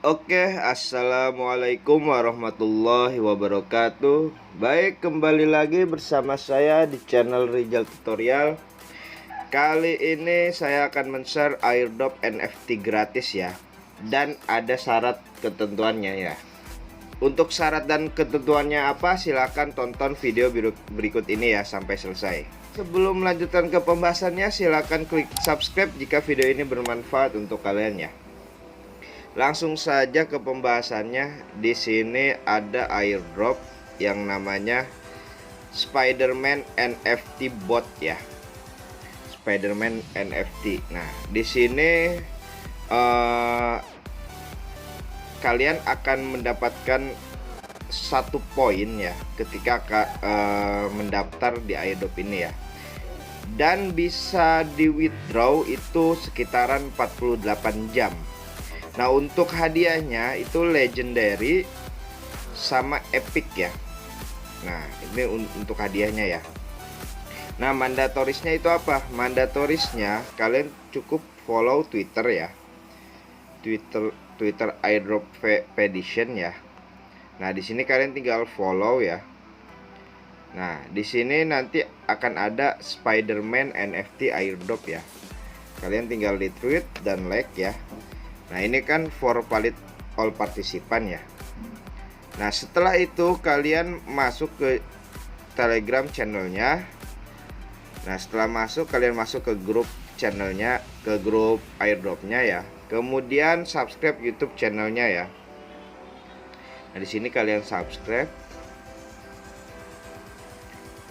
Oke, assalamualaikum warahmatullahi wabarakatuh. Baik, kembali lagi bersama saya di channel Rizal Tutorial. Kali ini saya akan men-share airdrop NFT gratis ya. Dan ada syarat ketentuannya ya. Untuk syarat dan ketentuannya apa, silahkan tonton video berikut ini ya sampai selesai. Sebelum melanjutkan ke pembahasannya, silahkan klik subscribe jika video ini bermanfaat untuk kalian ya. Langsung saja ke pembahasannya. Di sini ada airdrop yang namanya Spider-Man NFT bot ya. Spider-Man NFT. Nah, di sini kalian akan mendapatkan 1 poin ya ketika mendaftar di airdrop ini ya. Dan bisa di withdraw itu sekitaran 48 jam. Nah, untuk hadiahnya itu legendary sama epic ya. Nah, ini untuk hadiahnya ya. Nah, mandatorisnya itu apa? Mandatorisnya kalian cukup follow Twitter ya. Twitter airdrop petition ya. Nah, di sini kalian tinggal follow ya. Nah, di sini nanti akan ada Spider-Man NFT airdrop ya. Kalian tinggal retweet dan like ya. Nah, ini kan for valid all participant ya. Nah, setelah itu kalian masuk ke Telegram channelnya. Nah, setelah masuk kalian masuk ke grup channelnya, ke grup airdropnya ya. Kemudian subscribe YouTube channelnya ya. Nah, di sini kalian subscribe.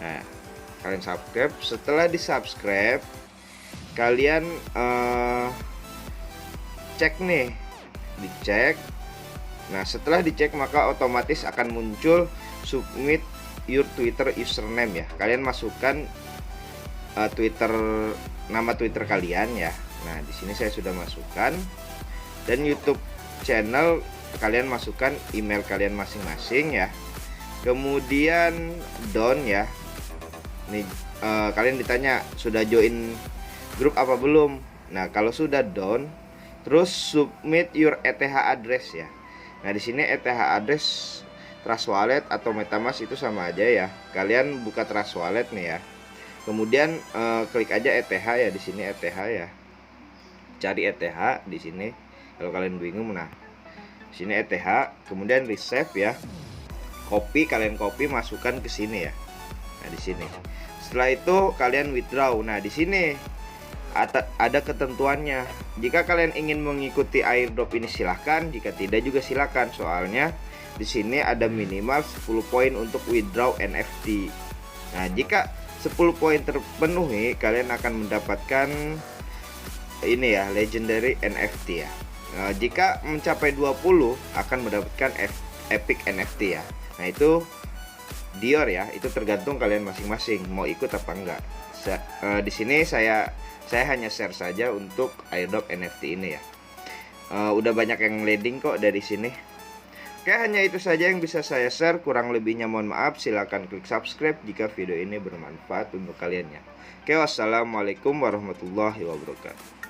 Nah, kalian subscribe. Setelah di subscribe, kalian cek nih, dicek. Nah, setelah dicek maka otomatis akan muncul submit your Twitter username ya. Kalian masukkan nama Twitter kalian ya. Nah, di sini saya sudah masukkan. Dan YouTube channel kalian masukkan email kalian masing-masing ya. Kemudian down ya. Nih kalian ditanya sudah join grup apa belum. Nah, kalau sudah down, terus submit your ETH address ya. Nah, di sini ETH address Trust Wallet atau MetaMask itu sama aja ya. Kalian buka Trust Wallet nih ya. Kemudian klik aja ETH ya, di sini ETH ya. Cari ETH di sini. Kalau kalian bingung, nah di sini ETH, kemudian receive ya. Kalian copy masukkan ke sini ya. Nah, di sini. Setelah itu kalian withdraw. Nah, di sini ada ketentuannya. Jika kalian ingin mengikuti airdrop ini silahkan, jika tidak juga silahkan. Soalnya di sini ada minimal 10 poin untuk withdraw NFT. Nah, jika 10 poin terpenuhi, kalian akan mendapatkan ini ya, legendary NFT ya. Nah, jika mencapai 20 akan mendapatkan epic NFT ya. Nah, itu Dior ya, itu tergantung kalian masing-masing mau ikut apa enggak. Di sini saya hanya share saja untuk airdrop NFT ini ya. Udah banyak yang landing kok dari sini. Oke, hanya itu saja yang bisa saya share. Kurang lebihnya mohon maaf. Silahkan klik subscribe jika video ini bermanfaat untuk kalian ya. Oke, wassalamualaikum warahmatullahi wabarakatuh.